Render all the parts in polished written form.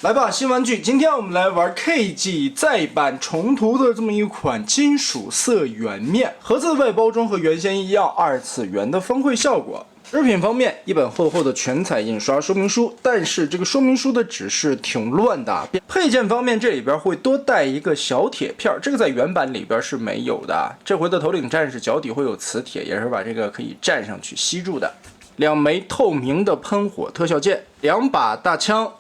来吧，新玩具！今天我们来玩 KG 再版重涂的这么一款金属色圆面。盒子的外包装和原先一样，2次元的方绘效果。制品方面，一本厚厚的全彩印刷说明书，但是这个说明书的指示挺乱的。配件方面，这里边会多带一个小铁片，这个在原版里边是没有的。这回的头领战士脚底会有磁铁，也是把这个可以站上去吸住的。2枚透明的喷火特效键，2把大枪。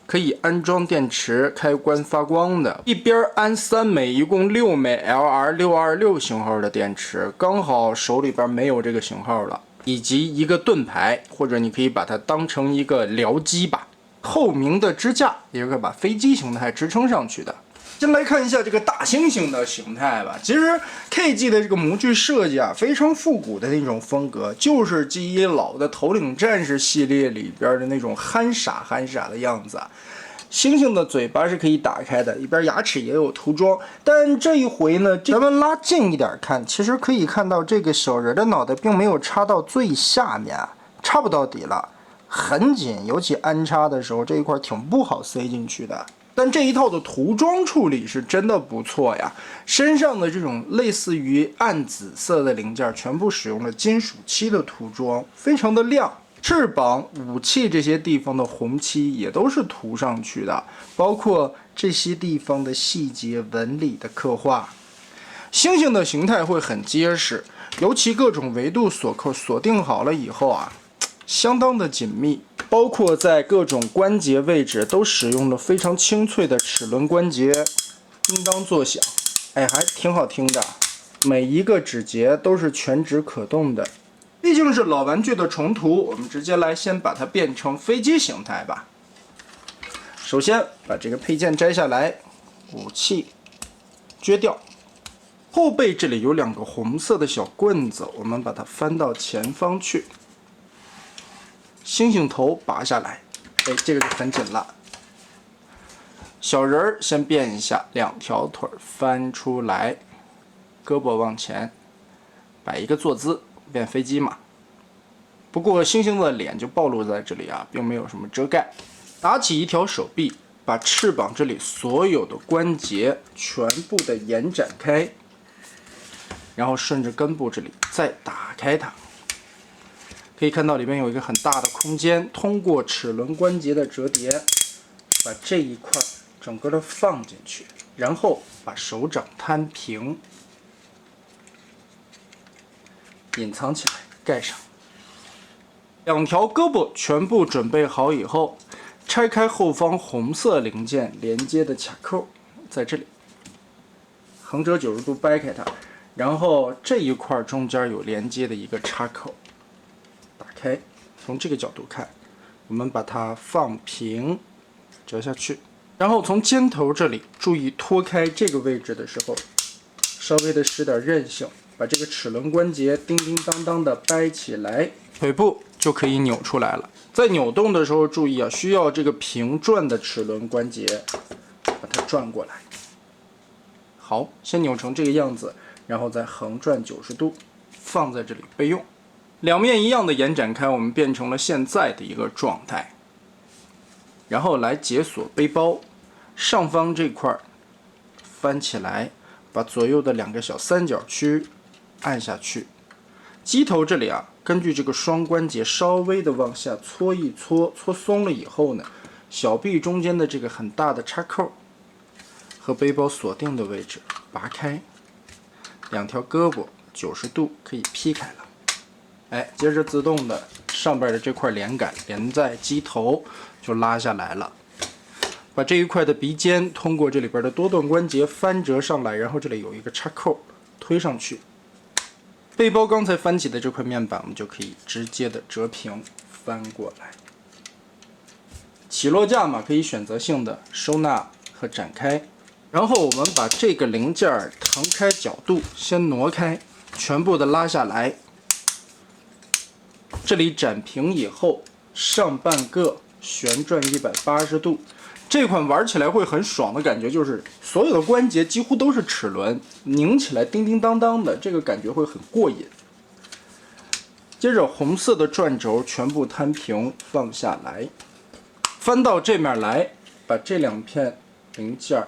可以安装电池，开关发光的，一边安3枚，一共6枚 LR626型号的电池，刚好手里边没有这个型号了，以及一个盾牌，或者你可以把它当成一个僚机吧。透明的支架，也是可以把飞机形态支撑上去的。 先来看一下这个大猩猩的形态吧。其实 KG 的这个模具设计啊，非常复古的那种风格，就是基于老的头领战士系列里边的那种憨傻的样子。猩猩的嘴巴是可以打开的，一边牙齿也有涂装。但这一回呢，咱们拉近一点看，其实可以看到这个小人的脑袋并没有插到最下面，插不到底了，很紧，尤其安插的时候这一块挺不好塞进去的。 但这一套的涂装处理是真的不错呀，身上的这种类似于暗紫色的零件，全部使用了金属漆的涂装，非常的亮。翅膀、武器这些地方的红漆也都是涂上去的，包括这些地方的细节纹理的刻画。猩猩的形态会很结实，尤其各种维度锁扣锁定好了以后啊，相当的紧密。 包括在各种关节位置都使用了非常清脆的齿轮关节，叮当作响，哎，还挺好听的。每一个指节都是全指可动的，毕竟是老玩具的重涂，我们直接来先把它变成飞机形态吧。首先把这个配件摘下来，武器撅掉，后背这里有2个红色的小棍子，我们把它翻到前方去。 猩猩头拔下来，哎，这个就很紧了。小人儿先变一下，2条腿翻出来，胳膊往前，摆一个坐姿，变飞机嘛。不过猩猩的脸就暴露在这里啊，并没有什么遮盖。打起一条手臂，把翅膀这里所有的关节全部的延展开，然后顺着根部这里再打开它。 可以看到里面有一个很大的空间，通过齿轮关节的折叠，把这一块整个的放进去，然后把手掌摊平，隐藏起来，盖上。2条胳膊全部准备好以后，拆开后方红色零件连接的卡扣，在这里，横折90度掰开它，然后这一块中间有连接的一个插口。 打开，从这个角度看，我们把它放平，折下去，然后从尖头这里注意脱开这个位置的时候，稍微的使点韧性，把这个齿轮关节叮叮当当的掰起来，腿部就可以扭出来了。在扭动的时候注意啊，需要这个平转的齿轮关节把它转过来。好，先扭成这个样子，然后再横转90度，放在这里备用。 2面一样的延展开，我们变成了现在的一个状态。然后来解锁背包，上方这块翻起来，把左右的2个小三角区按下去。机头这里啊，根据这个双关节稍微的往下搓一搓，搓松了以后呢，小臂中间的这个很大的插扣和背包锁定的位置拔开，2条胳膊90度可以劈开了。 哎，接着自动的上边的这块连杆连在机头就拉下来了，把这一块的鼻尖通过这里边的多段关节翻折上来，然后这里有一个插扣推上去。背包刚才翻起的这块面板，我们就可以直接的折平翻过来。起落架嘛，可以选择性的收纳和展开，然后我们把这个零件腾开角度先挪开，全部的拉下来。 这里展平以后，上半个旋转180度，这款玩起来会很爽的感觉，就是所有的关节几乎都是齿轮，拧起来叮叮当当的，这个感觉会很过瘾。接着红色的转轴全部摊平放下来，翻到这面来，把这2片零件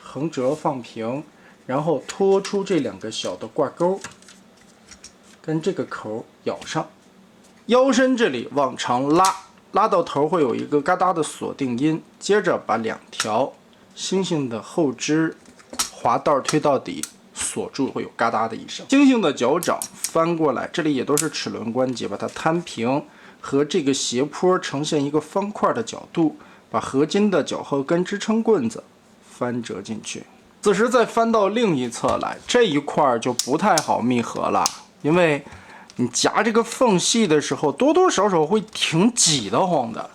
横折放平，然后拖出这2个小的挂钩，跟这个口咬上。腰身这里往长拉，拉到头会有一个嘎哒的锁定音。接着把2条星星的后支滑道推到底，锁住，会有嘎哒的一声。星星的脚掌翻过来，这里也都是齿轮关节，把它摊平，和这个斜坡呈现一个方块的角度。把合金的脚后跟支撑棍子翻折进去。此时再翻到另一侧来，这一块就不太好密合了，因为你夹这个缝隙的时候，多多少少会挺挤得慌的，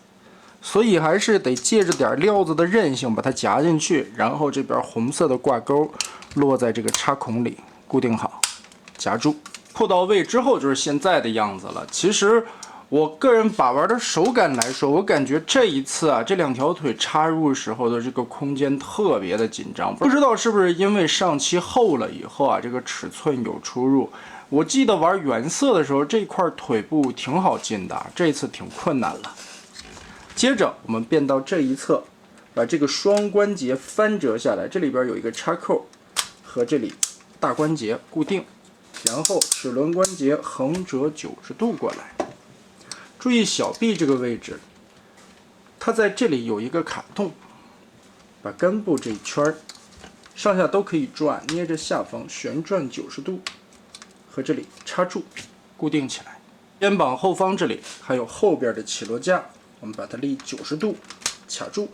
所以还是得借着点料子的韧性把它夹进去，然后这边红色的挂钩落在这个插孔里，固定好，夹住。扣到位之后就是现在的样子了。其实我个人把玩的手感来说，我感觉这一次啊，这2条腿插入时候的这个空间特别的紧张，不知道是不是因为上期厚了以后啊，这个尺寸有出入。我记得玩原色的时候，这块腿部挺好进的，这次挺困难了。接着我们变到这一侧，把这个双关节翻折下来，这里边有一个插扣，和这里大关节固定，然后齿轮关节横折90度过来。注意小臂这个位置，它在这里有一个卡洞，把根部这一圈上下都可以转，捏着下方旋转90度，和这里插住，固定起来。肩膀后方这里还有后边的起落架，我们把它立90度，卡住。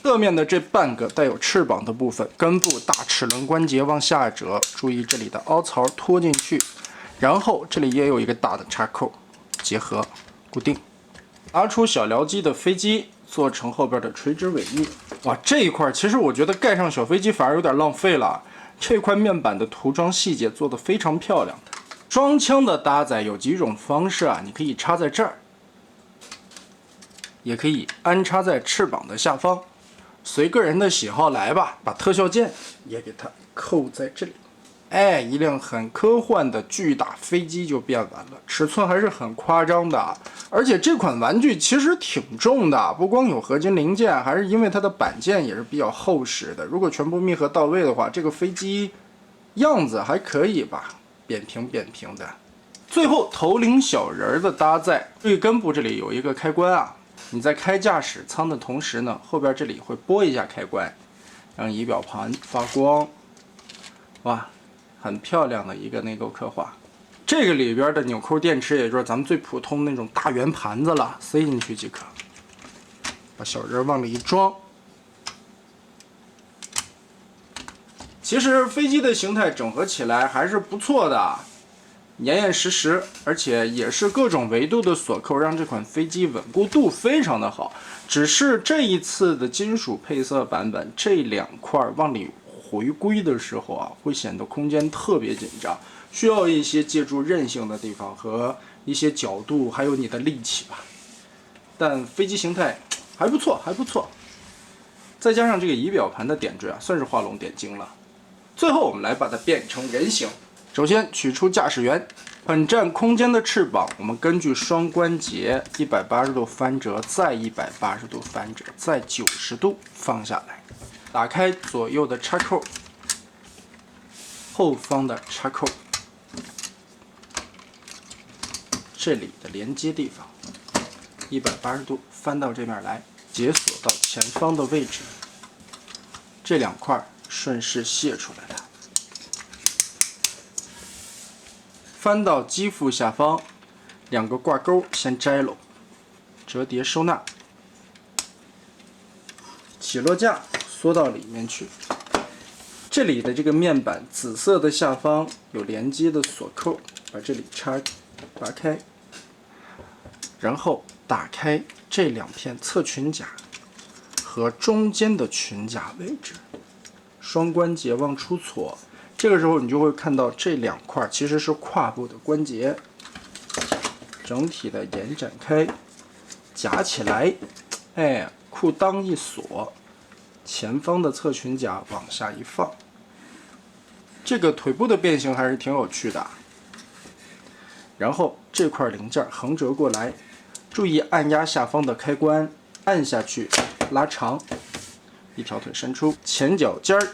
侧面的这半个带有翅膀的部分，根部大齿轮关节往下折，注意这里的凹槽拖进去，然后这里也有一个大的插扣，结合。固定，拿出小僚机的飞机，做成后边的垂直尾翼。哇，这一块其实我觉得盖上小飞机反而有点浪费了。这块面板的涂装细节做得非常漂亮的。双枪的搭载有几种方式啊，你可以插在这儿，也可以安插在翅膀的下方，随个人的喜好来吧。把特效键也给它扣在这里。哎，一辆很科幻的巨大飞机就变完了，尺寸还是很夸张的，而且这款玩具其实挺重的，不光有合金零件，还是因为它的板件也是比较厚实的。如果全部密合到位的话，这个飞机样子还可以吧，扁平扁平的。最后头领小人的搭载，注意根部这里有一个开关啊，你在开驾驶舱的同时呢，后边这里会拨一下开关，让仪表盘发光。哇！很漂亮的一个内构刻画，这个里边的纽扣电池，也就是咱们最普通那种大圆盘子了，塞进去即可。把小人往里一装。其实飞机的形态整合起来还是不错的，严严实实，而且也是各种维度的锁扣，让这款飞机稳固度非常的好。只是这一次的金属配色版本，这2块往里回归的时候啊，会显得空间特别紧张，需要一些借助韧性的地方和一些角度，还有你的力气吧。但飞机形态还不错，还不错。再加上这个仪表盘的点缀啊，算是画龙点睛了。最后我们来把它变成人形。首先取出驾驶员，很占空间的翅膀，我们根据双关节180度翻折，再180度翻折，再90度放下来。打开左右的插扣，后方的插扣，这里的连接地方，180度翻到这面来，解锁到前方的位置，这2块顺势卸出来了。翻到机腹下方，2个挂钩先摘拢，折叠收纳，起落架缩到里面去。这里的这个面板紫色的下方有连接的锁扣，把这里拔开，然后打开这2片侧裙甲和中间的裙甲位置，双关节往出搓。这个时候你就会看到这2块其实是胯部的关节，整体的延展开，夹起来，哎，裤裆一锁，前方的侧裙甲往下一放，这个腿部的变形还是挺有趣的。然后这块零件横折过来，注意按压下方的开关，按下去拉长，一条腿伸出，前脚尖儿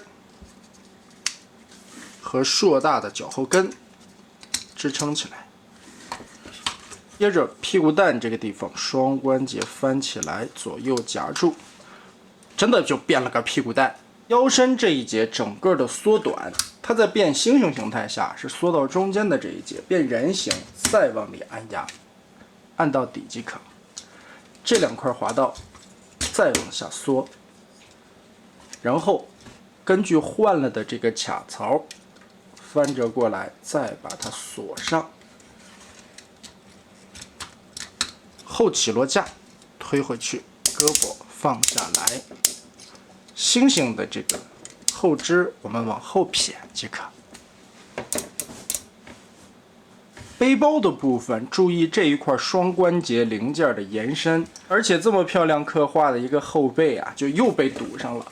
和硕大的脚后跟支撑起来。接着屁股蛋这个地方，双关节翻起来，左右夹住，真的就变了个屁股蛋。腰身这一节整个的缩短，它在变星星形态下是缩到中间的这一节，变人形再往里按压，按到底即可。这两块滑道再往下缩，然后根据换了的这个卡槽翻折过来，再把它锁上。后起落架推回去，胳膊放下来，星星的这个后肢我们往后撇即可。背包的部分，注意这一块双关节零件的延伸，而且这么漂亮刻画的一个后背啊，就又被堵上了。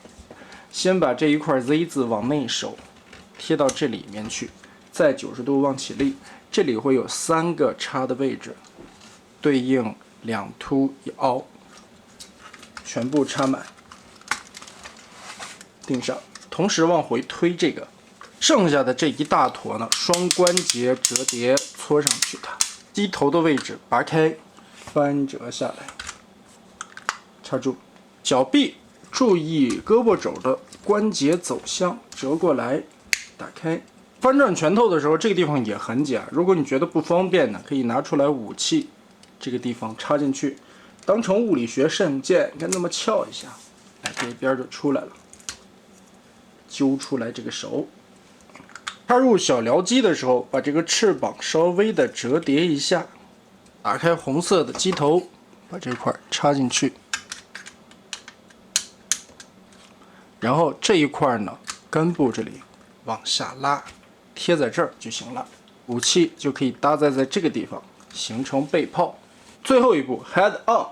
先把这一块 Z 字往内收，贴到这里面去，再90度往起立，这里会有3个插的位置，对应2凸1凹，全部插满，钉上，同时往回推这个。剩下的这一大坨呢，双关节折叠搓上去它，机头的位置拔开，翻折下来，插住。脚臂注意胳膊肘的关节走向，折过来，打开。翻转拳头的时候，这个地方也很紧，如果你觉得不方便呢，可以拿出来武器，这个地方插进去，当成物理学圣剑，跟那么翘一下，哎，这一边就出来了，揪出来这个手。插入小僚机的时候，把这个翅膀稍微的折叠一下，打开红色的机头，把这块插进去，然后这一块呢，根部这里往下拉，贴在这儿就行了。武器就可以搭载在这个地方，形成背炮。最后一步 ，head on，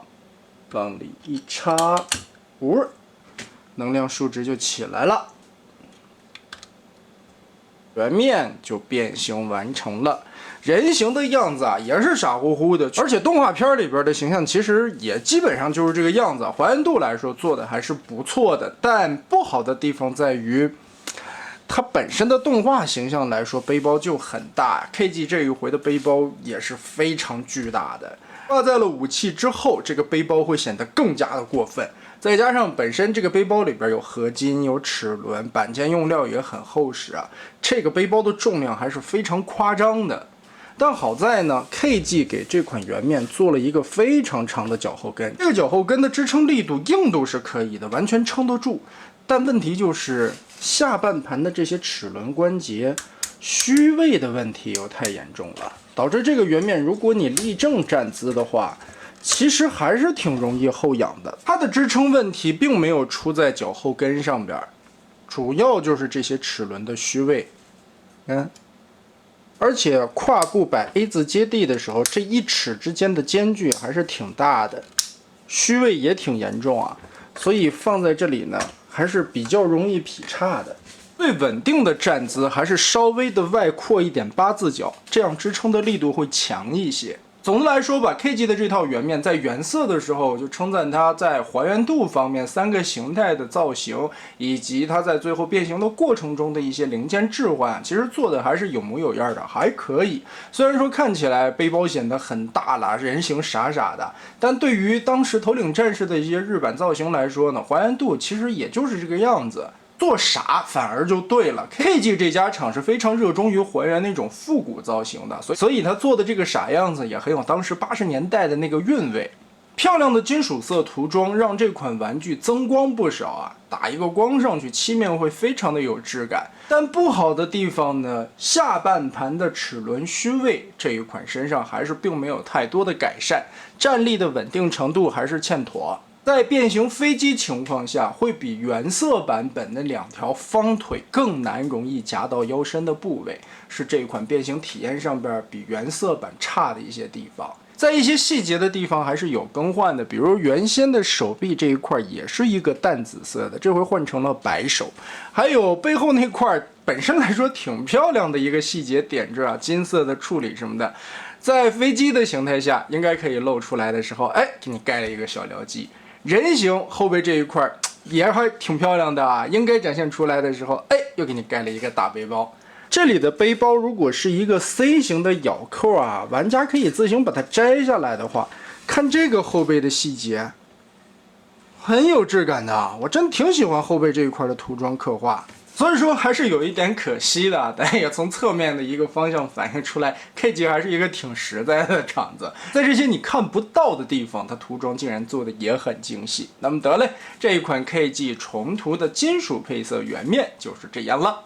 往里一插，能量数值就起来了。圆面就变形完成了，人形的样子啊也是傻乎乎的，而且动画片里边的形象其实也基本上就是这个样子，还原度来说做的还是不错的。但不好的地方在于，它本身的动画形象来说，背包就很大 ，KG 这一回的背包也是非常巨大的。挂在了武器之后，这个背包会显得更加的过分。再加上本身这个背包里边有合金、有齿轮，板件用料也很厚实啊，这个背包的重量还是非常夸张的。但好在呢 ，KG 给这款圆面做了一个非常长的脚后跟，这个脚后跟的支撑力度、硬度是可以的，完全撑得住。但问题就是下半盘的这些齿轮关节虚位的问题又太严重了，导致这个圆面如果你立正站姿的话，其实还是挺容易后仰的。它的支撑问题并没有出在脚后跟上边，主要就是这些齿轮的虚位。而且胯部摆 A 字接地的时候，这1尺之间的间距还是挺大的，虚位也挺严重啊。所以放在这里呢，还是比较容易劈叉的。最稳定的站姿还是稍微的外扩一点八字脚，这样支撑的力度会强一些。总的来说吧 ，KG 的这套圆面在原色的时候就称赞它在还原度方面3个形态的造型，以及它在最后变形的过程中的一些零件置换，其实做的还是有模有样的，还可以。虽然说看起来背包显得很大了，人形傻傻的，但对于当时头领战士的一些日版造型来说呢，还原度其实也就是这个样子。做傻反而就对了 ，KG 这家厂是非常热衷于还原那种复古造型的，所以他做的这个傻样子也很有当时80年代的那个韵味。漂亮的金属色涂装让这款玩具增光不少啊，打一个光上去，漆面会非常的有质感。但不好的地方呢，下半盘的齿轮虚位这一款身上还是并没有太多的改善，站立的稳定程度还是欠妥。在变形飞机情况下，会比原色版本的2条方腿更难容易夹到腰身的部位，是这款变形体验上边比原色版差的一些地方。在一些细节的地方还是有更换的，比如原先的手臂这一块也是一个淡紫色的，这回换成了白手，还有背后那块本身来说挺漂亮的一个细节点缀啊，金色的处理什么的，在飞机的形态下应该可以露出来的时候，哎，给你盖了一个小僚机。人形后背这一块也还挺漂亮的啊，应该展现出来的时候，哎，又给你盖了一个大背包。这里的背包如果是一个 C 型的咬扣啊，玩家可以自行把它摘下来的话，看这个后背的细节，很有质感的。我真挺喜欢后背这一块的涂装刻画。所以说还是有一点可惜的，但也从侧面的一个方向反映出来 ，KG 还是一个挺实在的厂子，在这些你看不到的地方，它涂装竟然做的也很精细。那么得嘞，这一款 KG 重涂的金属配色原面就是这样了。